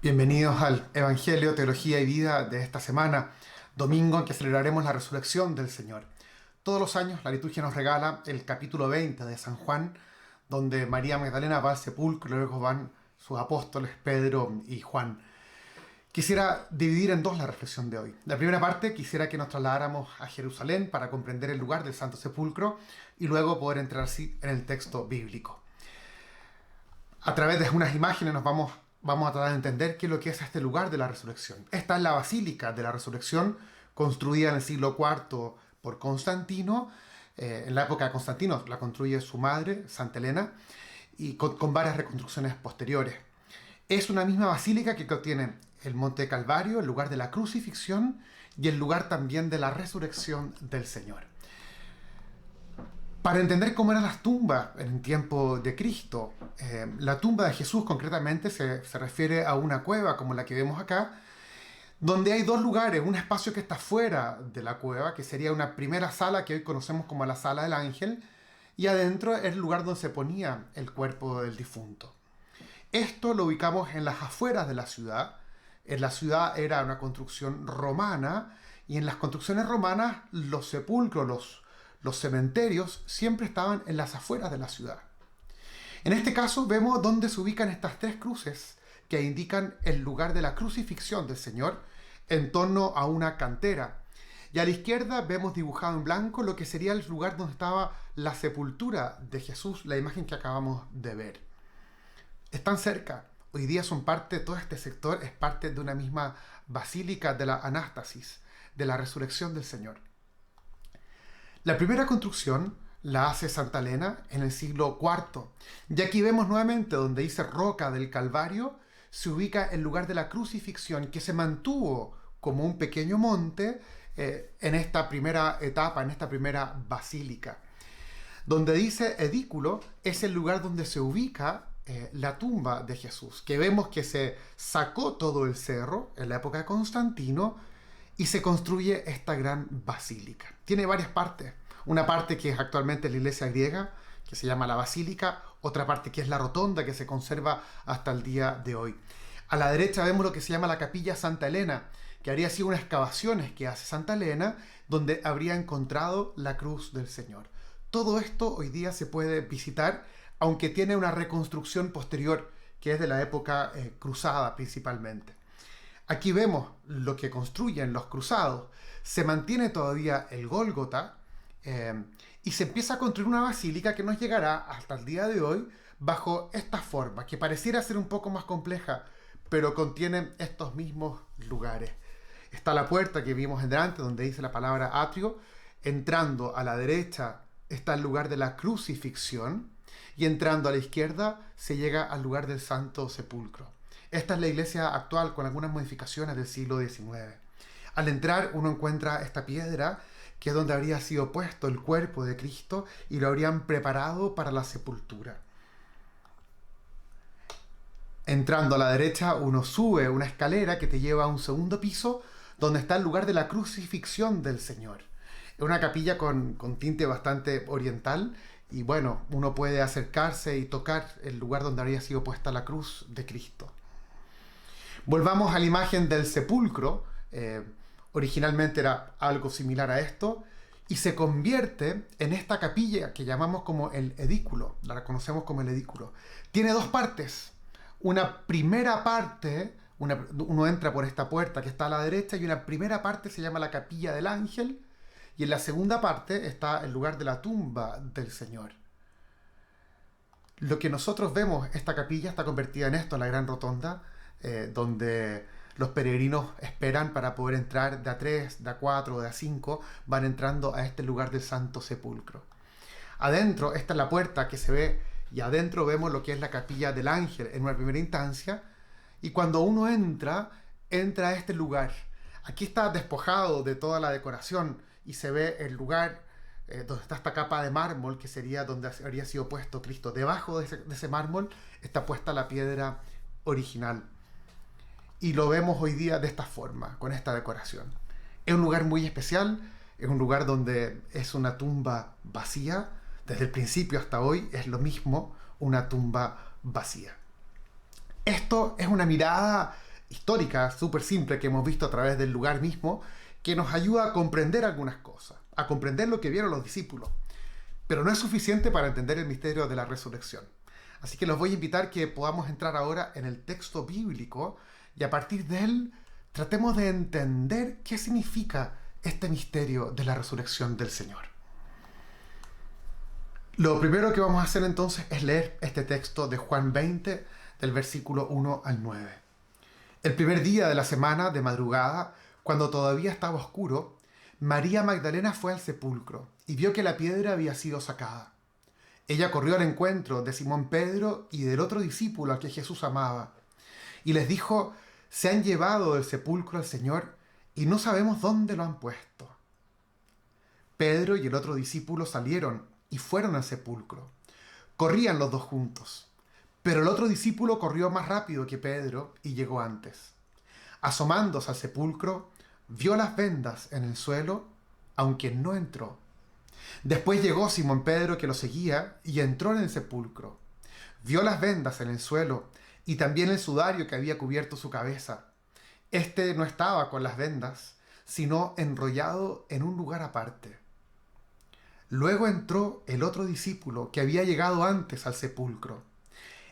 Bienvenidos al Evangelio, Teología y Vida de esta semana, domingo en que celebraremos la resurrección del Señor. Todos los años la liturgia nos regala el capítulo 20 de San Juan, donde María Magdalena va al sepulcro y luego van sus apóstoles Pedro y Juan. Quisiera dividir en dos la reflexión de hoy. La primera parte quisiera que nos trasladáramos a Jerusalén para comprender el lugar del Santo Sepulcro y luego poder entrar así en el texto bíblico. A través de unas imágenes vamos a tratar de entender qué es lo que es este lugar de la resurrección. Esta es la Basílica de la Resurrección, construida en el siglo IV por Constantino. En la época de Constantino la construye su madre, Santa Elena, y con varias reconstrucciones posteriores. Es una misma basílica que contiene el Monte Calvario, el lugar de la crucifixión y el lugar también de la resurrección del Señor. Para entender cómo eran las tumbas en el tiempo de Cristo, la tumba de Jesús concretamente se refiere a una cueva como la que vemos acá, donde hay dos lugares, un espacio que está fuera de la cueva, que sería una primera sala que hoy conocemos como la sala del ángel, y adentro es el lugar donde se ponía el cuerpo del difunto. Esto lo ubicamos en las afueras de la ciudad. En la ciudad era una construcción romana, y en las construcciones romanas los sepulcros, los cementerios siempre estaban en las afueras de la ciudad. En este caso vemos dónde se ubican estas tres cruces que indican el lugar de la crucifixión del Señor en torno a una cantera. Y a la izquierda vemos dibujado en blanco lo que sería el lugar donde estaba la sepultura de Jesús, la imagen que acabamos de ver. Están cerca. Hoy día son parte, todo este sector es parte de una misma basílica de la Anástasis, de la resurrección del Señor. La primera construcción la hace Santa Elena en el siglo IV. Y aquí vemos nuevamente donde dice Roca del Calvario, se ubica el lugar de la crucifixión que se mantuvo como un pequeño monte en esta primera etapa, en esta primera basílica. Donde dice edículo es el lugar donde se ubica la tumba de Jesús, que vemos que se sacó todo el cerro en la época de Constantino y se construye esta gran basílica. Tiene varias partes. Una parte que es actualmente la iglesia griega, que se llama la basílica. Otra parte que es la rotonda, que se conserva hasta el día de hoy. A la derecha vemos lo que se llama la capilla Santa Elena, que habría sido unas excavaciones que hace Santa Elena, donde habría encontrado la cruz del Señor. Todo esto hoy día se puede visitar, aunque tiene una reconstrucción posterior, que es de la época cruzada principalmente. Aquí vemos lo que construyen los cruzados. Se mantiene todavía el Gólgota y se empieza a construir una basílica que nos llegará hasta el día de hoy bajo esta forma, que pareciera ser un poco más compleja, pero contiene estos mismos lugares. Está la puerta que vimos en delante, donde dice la palabra atrio. Entrando a la derecha está el lugar de la crucifixión y entrando a la izquierda se llega al lugar del Santo Sepulcro. Esta es la iglesia actual con algunas modificaciones del siglo XIX. Al entrar uno encuentra esta piedra que es donde habría sido puesto el cuerpo de Cristo y lo habrían preparado para la sepultura. Entrando a la derecha uno sube una escalera que te lleva a un segundo piso donde está el lugar de la crucifixión del Señor. Es una capilla con tinte bastante oriental y bueno, uno puede acercarse y tocar el lugar donde habría sido puesta la cruz de Cristo. Volvamos a la imagen del sepulcro. Originalmente era algo similar a esto y se convierte en esta capilla que llamamos como el edículo, la reconocemos como el edículo. Tiene dos partes. Una primera parte, uno entra por esta puerta que está a la derecha y una primera parte se llama la capilla del ángel y en la segunda parte está el lugar de la tumba del Señor. Lo que nosotros vemos, esta capilla está convertida en esto, en la gran rotonda, donde los peregrinos esperan para poder entrar de A3, de A4, de A5, van entrando a este lugar del Santo Sepulcro. Adentro, esta es la puerta que se ve, y adentro vemos lo que es la capilla del ángel en una primera instancia, y cuando uno entra a este lugar. Aquí está despojado de toda la decoración, y se ve el lugar donde está esta capa de mármol, que sería donde habría sido puesto Cristo. Debajo de ese mármol está puesta la piedra original. Y lo vemos hoy día de esta forma, con esta decoración. Es un lugar muy especial, es un lugar donde es una tumba vacía. Desde el principio hasta hoy es lo mismo, una tumba vacía. Esto es una mirada histórica, súper simple, que hemos visto a través del lugar mismo, que nos ayuda a comprender algunas cosas, a comprender lo que vieron los discípulos. Pero no es suficiente para entender el misterio de la resurrección. Así que los voy a invitar que podamos entrar ahora en el texto bíblico y a partir de él tratemos de entender qué significa este misterio de la resurrección del Señor. Lo primero que vamos a hacer entonces es leer este texto de Juan 20, del versículo 1 al 9. El primer día de la semana, de madrugada, cuando todavía estaba oscuro, María Magdalena fue al sepulcro y vio que la piedra había sido sacada. Ella corrió al encuentro de Simón Pedro y del otro discípulo al que Jesús amaba, y les dijo: «Se han llevado del sepulcro al Señor y no sabemos dónde lo han puesto». Pedro y el otro discípulo salieron y fueron al sepulcro. Corrían los dos juntos, pero el otro discípulo corrió más rápido que Pedro y llegó antes. Asomándose al sepulcro, vio las vendas en el suelo, aunque no entró. Después llegó Simón Pedro, que lo seguía, y entró en el sepulcro. Vio las vendas en el suelo y también el sudario que había cubierto su cabeza. Este no estaba con las vendas, sino enrollado en un lugar aparte. Luego entró el otro discípulo que había llegado antes al sepulcro.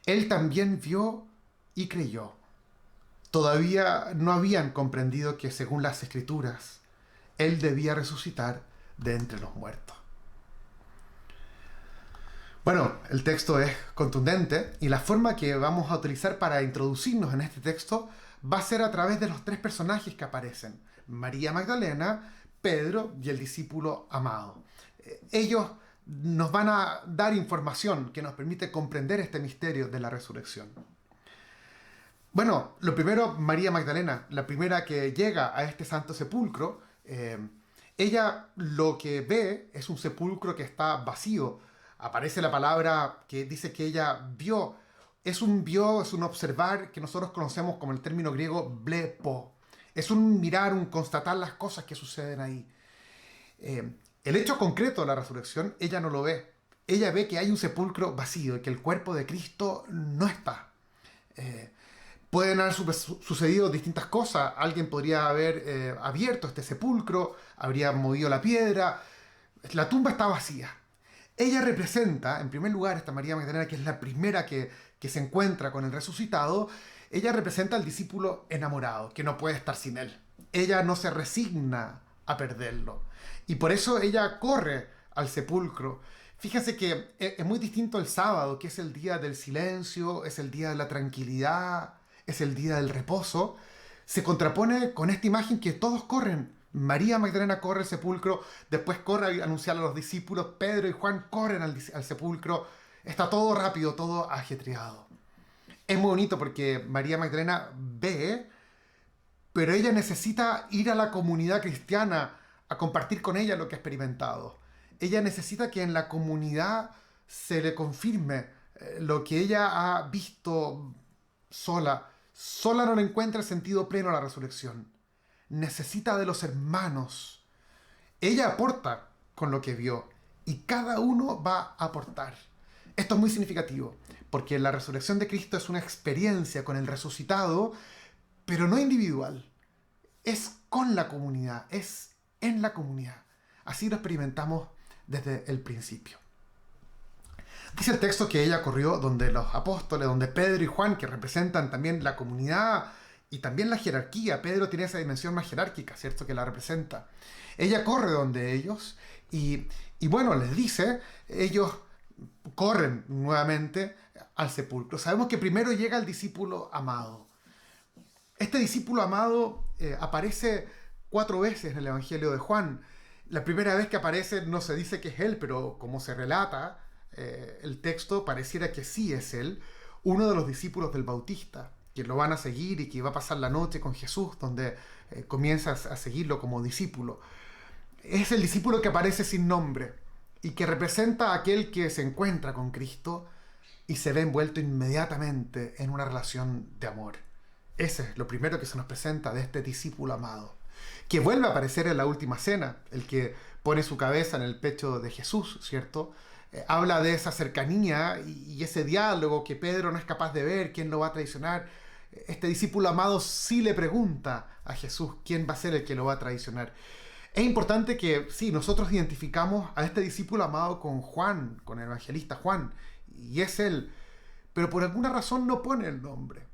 Él también vio y creyó. Todavía no habían comprendido que, según las Escrituras, él debía resucitar de entre los muertos. Bueno, el texto es contundente y la forma que vamos a utilizar para introducirnos en este texto va a ser a través de los tres personajes que aparecen: María Magdalena, Pedro y el discípulo amado. Ellos nos van a dar información que nos permite comprender este misterio de la resurrección. Bueno, lo primero, María Magdalena, la primera que llega a este santo sepulcro, ella lo que ve es un sepulcro que está vacío. Aparece la palabra que dice que ella vio. Es un observar que nosotros conocemos como el término griego blepo. Es un mirar, un constatar las cosas que suceden ahí. El hecho concreto de la resurrección, ella no lo ve. Ella ve que hay un sepulcro vacío y que el cuerpo de Cristo no está. Pueden haber sucedido distintas cosas. Alguien podría haber abierto este sepulcro, habría movido la piedra. La tumba está vacía. Ella representa, en primer lugar, esta María Magdalena, que es la primera que se encuentra con el resucitado, ella representa al discípulo enamorado, que no puede estar sin él. Ella no se resigna a perderlo. Y por eso ella corre al sepulcro. Fíjense que es muy distinto el sábado, que es el día del silencio, es el día de la tranquilidad, es el día del reposo. Se contrapone con esta imagen que todos corren. María Magdalena corre al sepulcro, después corre a anunciar a los discípulos, Pedro y Juan corren al sepulcro. Está todo rápido, todo ajetreado. Es muy bonito porque María Magdalena ve, pero ella necesita ir a la comunidad cristiana a compartir con ella lo que ha experimentado. Ella necesita que en la comunidad se le confirme lo que ella ha visto sola. Sola no le encuentra el sentido pleno a la resurrección. Necesita de los hermanos. Ella aporta con lo que vio y cada uno va a aportar. Esto es muy significativo porque la resurrección de Cristo es una experiencia con el resucitado, pero no individual. Es con la comunidad, es en la comunidad. Así lo experimentamos desde el principio. Dice el texto que ella corrió donde los apóstoles, donde Pedro y Juan, que representan también la comunidad y también la jerarquía. Pedro tiene esa dimensión más jerárquica, ¿cierto?, que la representa. Ella corre donde ellos y bueno, les dice, ellos corren nuevamente al sepulcro. Sabemos que primero llega el discípulo amado. Este discípulo amado aparece 4 veces en el Evangelio de Juan. La primera vez que aparece no se dice que es él, pero como se relata el texto, pareciera que sí es él, uno de los discípulos del Bautista, que lo van a seguir y que va a pasar la noche con Jesús, donde comienza a seguirlo como discípulo. Es el discípulo que aparece sin nombre y que representa a aquel que se encuentra con Cristo y se ve envuelto inmediatamente en una relación de amor. Ese es lo primero que se nos presenta de este discípulo amado, que vuelve a aparecer en la última cena, el que pone su cabeza en el pecho de Jesús, ¿cierto? Habla de esa cercanía y ese diálogo que Pedro no es capaz de ver, quién lo va a traicionar. este discípulo amado sí le pregunta a Jesús quién va a ser el que lo va a traicionar. Es importante que, sí, nosotros identificamos a este discípulo amado con Juan, con el evangelista Juan, y es él, pero por alguna razón no pone el nombre.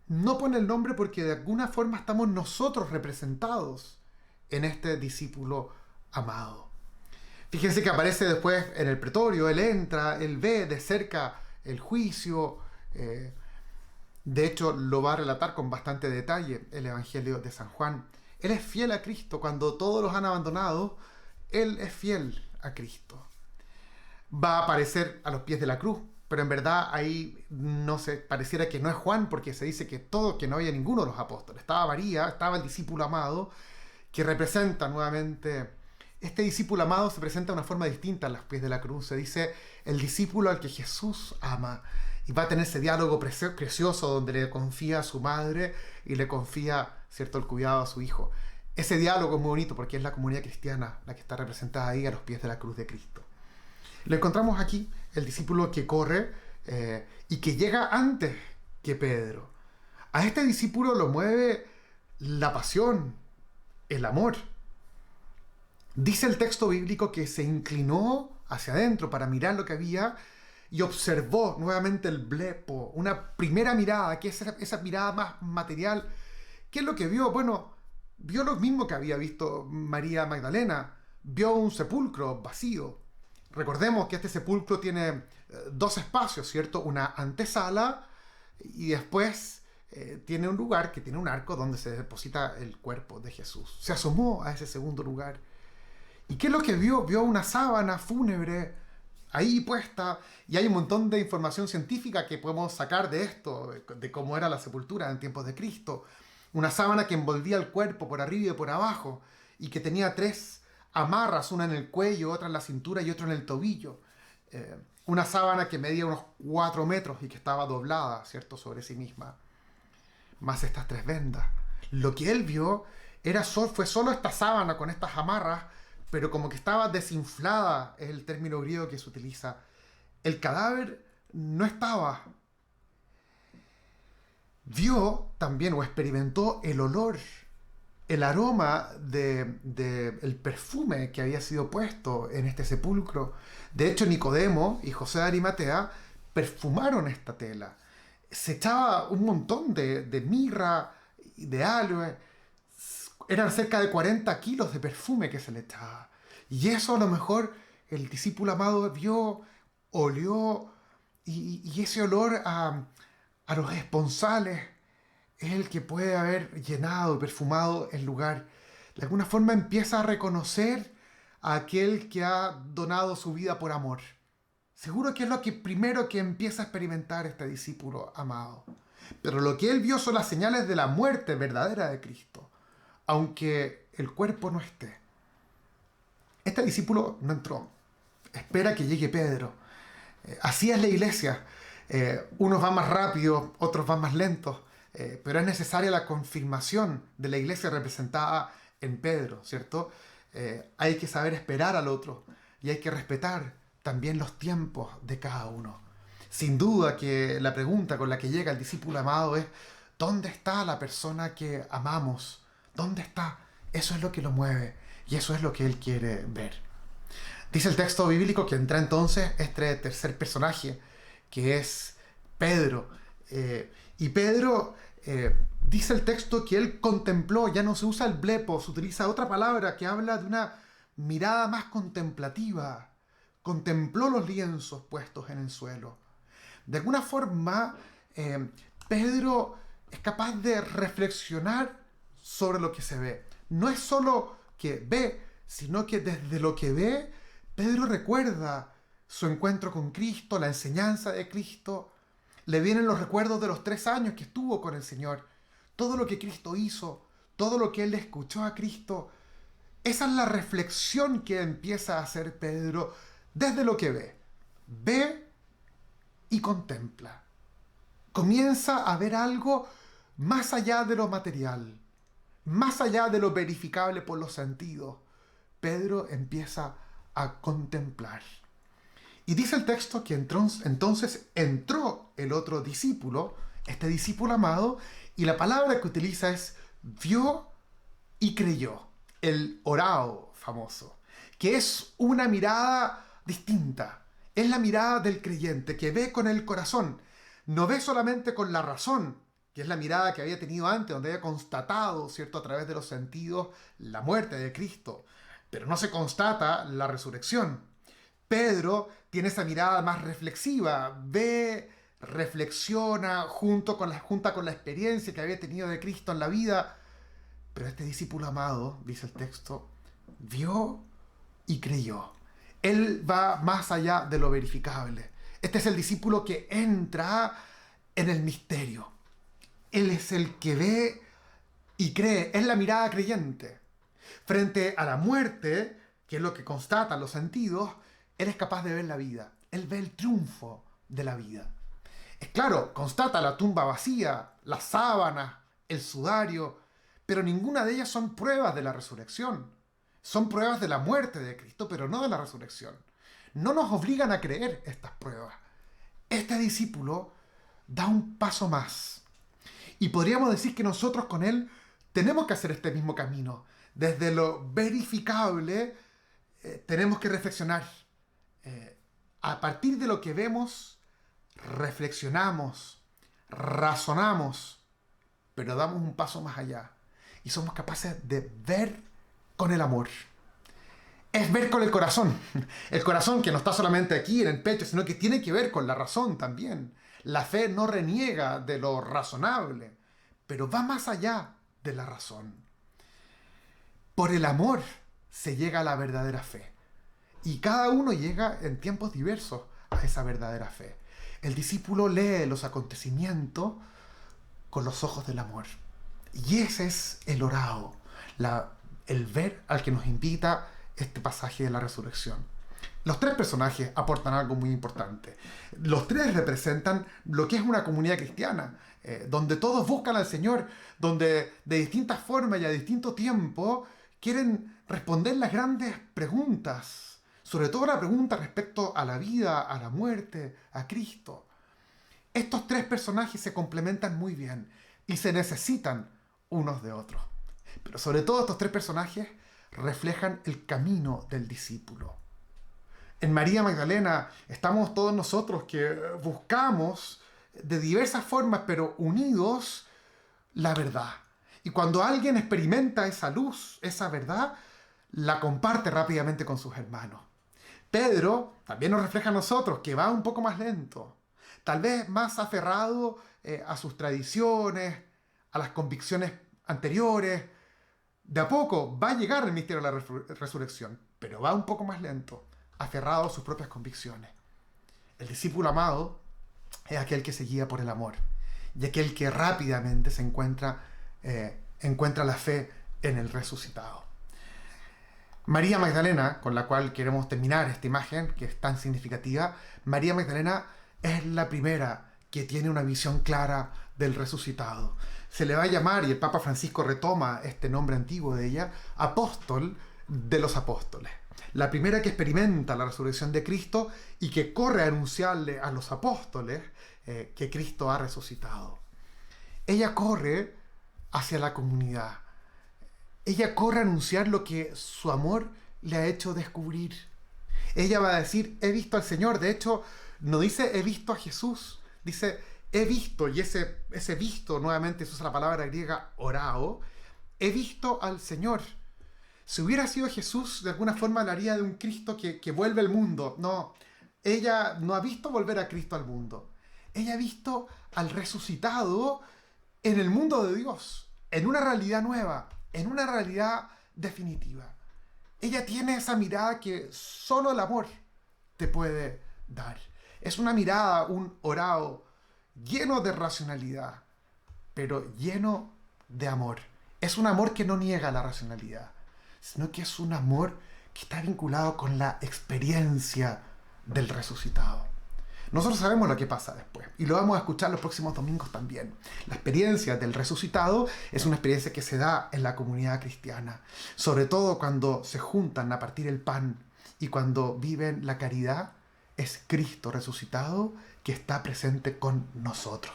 No pone el nombre porque de alguna forma estamos nosotros representados en este discípulo amado. Fíjense que aparece después en el pretorio, él entra, él ve de cerca el juicio. De hecho, lo va a relatar con bastante detalle el Evangelio de San Juan. Él es fiel a Cristo. Cuando todos los han abandonado, él es fiel a Cristo. Va a aparecer a los pies de la cruz, pero en verdad ahí no se pareciera que no es Juan, porque se dice que no había ninguno de los apóstoles. Estaba María, estaba el discípulo amado, que representa nuevamente. Este discípulo amado se presenta de una forma distinta a los pies de la cruz. Se dice el discípulo al que Jesús ama. Y va a tener ese diálogo precioso donde le confía a su madre y le confía, ¿cierto?, el cuidado a su hijo. Ese diálogo es muy bonito porque es la comunidad cristiana la que está representada ahí a los pies de la cruz de Cristo. Lo encontramos aquí, el discípulo que corre y que llega antes que Pedro. A este discípulo lo mueve la pasión, el amor. Dice el texto bíblico que se inclinó hacia adentro para mirar lo que había y observó nuevamente el blepo, una primera mirada, que es esa mirada más material. ¿Qué es lo que vio? Bueno, vio lo mismo que había visto María Magdalena. Vio un sepulcro vacío. Recordemos que este sepulcro tiene dos espacios, ¿cierto? Una antesala y después tiene un lugar que tiene un arco donde se deposita el cuerpo de Jesús. Se asomó a ese segundo lugar. ¿Y qué es lo que vio? Vio una sábana fúnebre ahí puesta, y hay un montón de información científica que podemos sacar de esto, de cómo era la sepultura en tiempos de Cristo. Una sábana que envolvía el cuerpo por arriba y por abajo, y que tenía 3 amarras, una en el cuello, otra en la cintura y otra en el tobillo. Una sábana que medía unos 4 metros y que estaba doblada, ¿cierto?, sobre sí misma. Más estas 3 vendas. Lo que él vio fue solo esta sábana con estas amarras, pero como que estaba desinflada, es el término griego que se utiliza. El cadáver no estaba. Vio también o experimentó el olor, el aroma el perfume que había sido puesto en este sepulcro. De hecho, Nicodemo y José de Arimatea perfumaron esta tela. Se echaba un montón de mirra y de aloe. Eran cerca de 40 kilos de perfume que se le echaba. Y eso a lo mejor el discípulo amado vio, olió, y ese olor a los esponsales es el que puede haber llenado y perfumado el lugar. De alguna forma empieza a reconocer a aquel que ha donado su vida por amor. Seguro que es lo que primero que empieza a experimentar este discípulo amado. Pero lo que él vio son las señales de la muerte verdadera de Cristo, aunque el cuerpo no esté. Este discípulo no entró. Espera que llegue Pedro. Así es la iglesia. Unos van más rápido, otros van más lentos, pero es necesaria la confirmación de la iglesia representada en Pedro, ¿cierto? Hay que saber esperar al otro y hay que respetar también los tiempos de cada uno. Sin duda que la pregunta con la que llega el discípulo amado es: ¿dónde está la persona que amamos? ¿Dónde está? Eso es lo que lo mueve y eso es lo que él quiere ver. Dice el texto bíblico que entra entonces este tercer personaje, que es Pedro. Y Pedro, dice el texto que él contempló, ya no se usa el blepo, se utiliza otra palabra que habla de una mirada más contemplativa. Contempló los lienzos puestos en el suelo. De alguna forma, Pedro es capaz de reflexionar sobre lo que se ve. No es solo que ve, sino que desde lo que ve, Pedro recuerda su encuentro con Cristo, la enseñanza de Cristo. Le vienen los recuerdos de los 3 años que estuvo con el Señor. Todo lo que Cristo hizo, todo lo que él escuchó a Cristo. Esa es la reflexión que empieza a hacer Pedro desde lo que ve. Ve y contempla. Comienza a ver algo más allá de lo material, más allá de lo verificable por los sentidos. Pedro empieza a contemplar. Y dice el texto que entonces entró el otro discípulo este discípulo amado, y la palabra que utiliza es vio y creyó, el orao famoso, que es una mirada distinta. Es la mirada del creyente que ve con el corazón, no ve solamente con la razón, que es la mirada que había tenido antes, donde había constatado, ¿cierto?, a través de los sentidos, la muerte de Cristo, pero no se constata la resurrección. Pedro tiene esa mirada más reflexiva, ve, reflexiona junta con la experiencia que había tenido de Cristo en la vida. Pero este discípulo amado, dice el texto, vio y creyó. Él va más allá de lo verificable. Este es el discípulo que entra en el misterio. Él es el que ve y cree. Es la mirada creyente. Frente a la muerte, que es lo que constatan los sentidos, él es capaz de ver la vida. Él ve el triunfo de la vida. Es claro, constata la tumba vacía, las sábanas, el sudario, pero ninguna de ellas son pruebas de la resurrección. Son pruebas de la muerte de Cristo, pero no de la resurrección. No nos obligan a creer estas pruebas. Este discípulo da un paso más. Y podríamos decir que nosotros con él tenemos que hacer este mismo camino. Desde lo verificable tenemos que reflexionar. A partir de lo que vemos, reflexionamos, razonamos, pero damos un paso más allá. Y somos capaces de ver con el amor. Es ver con el corazón. El corazón que no está solamente aquí en el pecho, sino que tiene que ver con la razón también. La fe no reniega de lo razonable, pero va más allá de la razón. Por el amor se llega a la verdadera fe. Y cada uno llega en tiempos diversos a esa verdadera fe. El discípulo lee los acontecimientos con los ojos del amor. Y ese es el orao, el ver al que nos invita este pasaje de la resurrección. Los tres personajes aportan algo muy importante. Los tres representan lo que es una comunidad cristiana, donde todos buscan al Señor, donde de distintas formas y a distinto tiempo quieren responder las grandes preguntas, sobre todo la pregunta respecto a la vida, a la muerte, a Cristo. Estos tres personajes se complementan muy bien y se necesitan unos de otros. Pero sobre todo estos tres personajes reflejan el camino del discípulo. En María Magdalena estamos todos nosotros que buscamos de diversas formas, pero unidos, la verdad. Y cuando alguien experimenta esa luz, esa verdad, la comparte rápidamente con sus hermanos. Pedro también nos refleja a nosotros, que va un poco más lento, tal vez más aferrado a sus tradiciones, a las convicciones anteriores. De a poco va a llegar el misterio de la resurrección, pero va un poco más lento, aferrado a sus propias convicciones. El discípulo amado es aquel que se guía por el amor y aquel que rápidamente se encuentra la fe en el resucitado. María Magdalena, con la cual queremos terminar esta imagen, que es tan significativa, María Magdalena es la primera que tiene una visión clara del resucitado. Se le va a llamar, y el Papa Francisco retoma este nombre antiguo de ella, apóstol de los apóstoles. La primera que experimenta la resurrección de Cristo y que corre a anunciarle a los apóstoles que Cristo ha resucitado. Ella corre hacia la comunidad. Ella corre a anunciar lo que su amor le ha hecho descubrir. Ella va a decir, he visto al Señor. De hecho, no dice he visto a Jesús, dice he visto, y ese visto, nuevamente se usa la palabra griega orao, he visto al Señor. Si hubiera sido Jesús, de alguna forma hablaría de un Cristo que vuelve al mundo. No, ella no ha visto volver a Cristo al mundo. Ella ha visto al resucitado en el mundo de Dios, en una realidad nueva, en una realidad definitiva. Ella tiene esa mirada que solo el amor te puede dar. Es una mirada, un orao lleno de racionalidad, pero lleno de amor. Es un amor que no niega la racionalidad, sino que es un amor que está vinculado con la experiencia del resucitado. Nosotros sabemos lo que pasa después y lo vamos a escuchar los próximos domingos también. La experiencia del resucitado es una experiencia que se da en la comunidad cristiana, sobre todo cuando se juntan a partir el pan y cuando viven la caridad. Es Cristo resucitado que está presente con nosotros.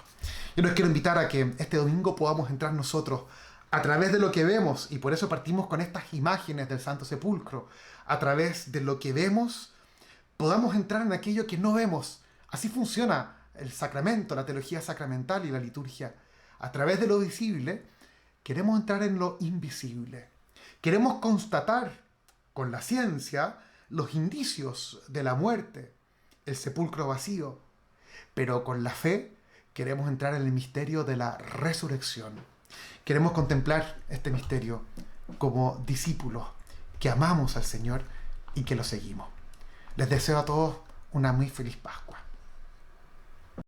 Yo los quiero invitar a que este domingo podamos entrar nosotros a través de lo que vemos, y por eso partimos con estas imágenes del Santo Sepulcro. A través de lo que vemos, podamos entrar en aquello que no vemos. Así funciona el sacramento, la teología sacramental y la liturgia. A través de lo visible, queremos entrar en lo invisible. Queremos constatar con la ciencia los indicios de la muerte, el sepulcro vacío, pero con la fe queremos entrar en el misterio de la resurrección. Queremos contemplar este misterio como discípulos que amamos al Señor y que lo seguimos. Les deseo a todos una muy feliz Pascua.